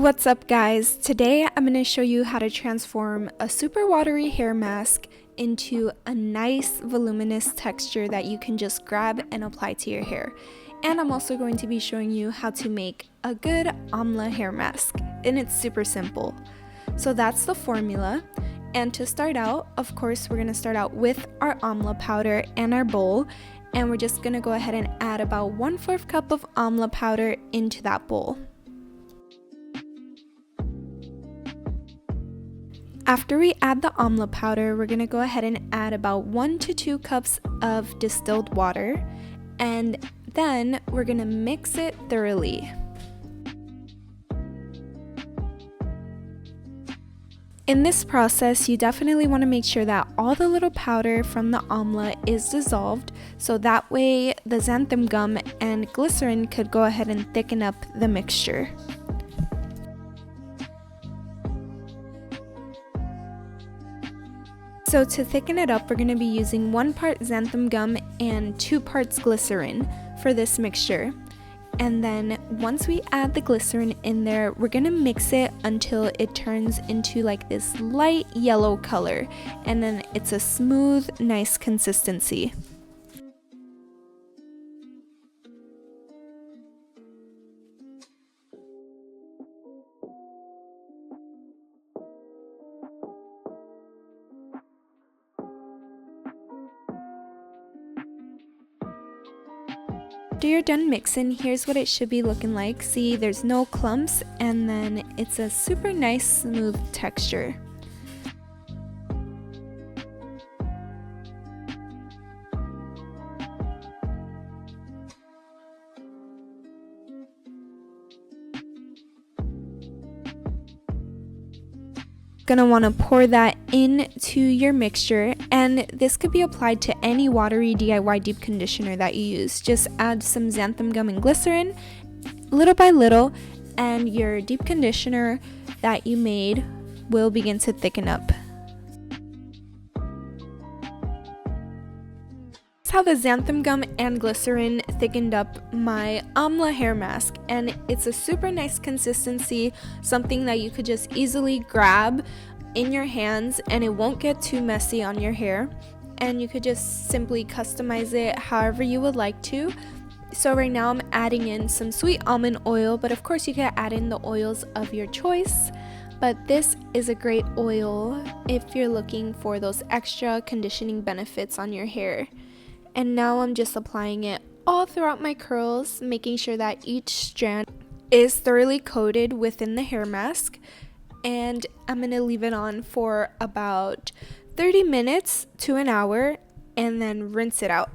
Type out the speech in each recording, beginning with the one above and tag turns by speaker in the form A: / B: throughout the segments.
A: What's up guys? Today I'm going to show you how to transform a super watery hair mask into a nice voluminous texture that you can just grab and apply to your hair. And I'm also going to be showing you how to make a good Amla hair mask, and it's super simple. So that's the formula. And to start out, of course, we're going to start out with our Amla powder and our bowl, and we're just going to go ahead and add about 1/4 cup of Amla powder into that bowl. After we add the Amla powder, we're going to go ahead and add about 1 to 2 cups of distilled water, and then we're going to mix it thoroughly. In this process, you definitely want to make sure that all the little powder from the Amla is dissolved, so that way the xanthan gum and glycerin could go ahead and thicken up the mixture. So to thicken it up, we're going to be using 1 part xanthan gum and 2 parts glycerin for this mixture. And then once we add the glycerin in there, we're going to mix it until it turns into like this light yellow color, and then it's a smooth, nice consistency. After you're done mixing, here's what it should be looking like. See, there's no clumps, and then it's a super nice smooth texture. Gonna want to pour that into your mixture, and this could be applied to any watery DIY deep conditioner that you use. Just add some xanthan gum and glycerin little by little, and your deep conditioner that you made will begin to thicken up. How the xanthan gum and glycerin thickened up my Amla hair mask, and it's a super nice consistency, something that you could just easily grab in your hands and it won't get too messy on your hair, and you could just simply customize it however you would like to. So right now I'm adding in some sweet almond oil, but of course you can add in the oils of your choice, but this is a great oil if you're looking for those extra conditioning benefits on your hair. And now I'm just applying it all throughout my curls, making sure that each strand is thoroughly coated within the hair mask. And I'm going to leave it on for about 30 minutes to an hour and then rinse it out.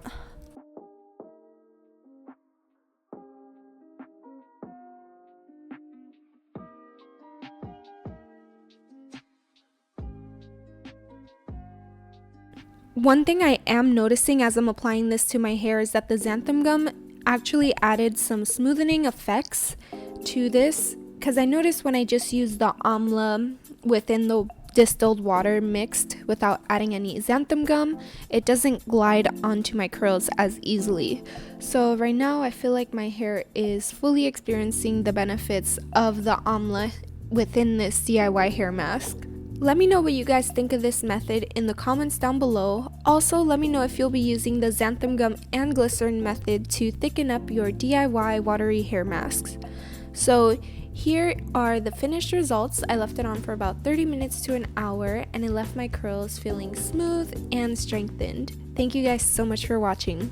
A: One thing I am noticing as I'm applying this to my hair is that the xanthan gum actually added some smoothing effects to this, because I noticed when I just used the Amla within the distilled water mixed without adding any xanthan gum, it doesn't glide onto my curls as easily. So right now I feel like my hair is fully experiencing the benefits of the Amla within this DIY hair mask. Let me know what you guys think of this method in the comments down below. Also, let me know if you'll be using the xanthan gum and glycerin method to thicken up your DIY watery hair masks. So here are the finished results. I left it on for about 30 minutes to an hour, and it left my curls feeling smooth and strengthened. Thank you guys so much for watching.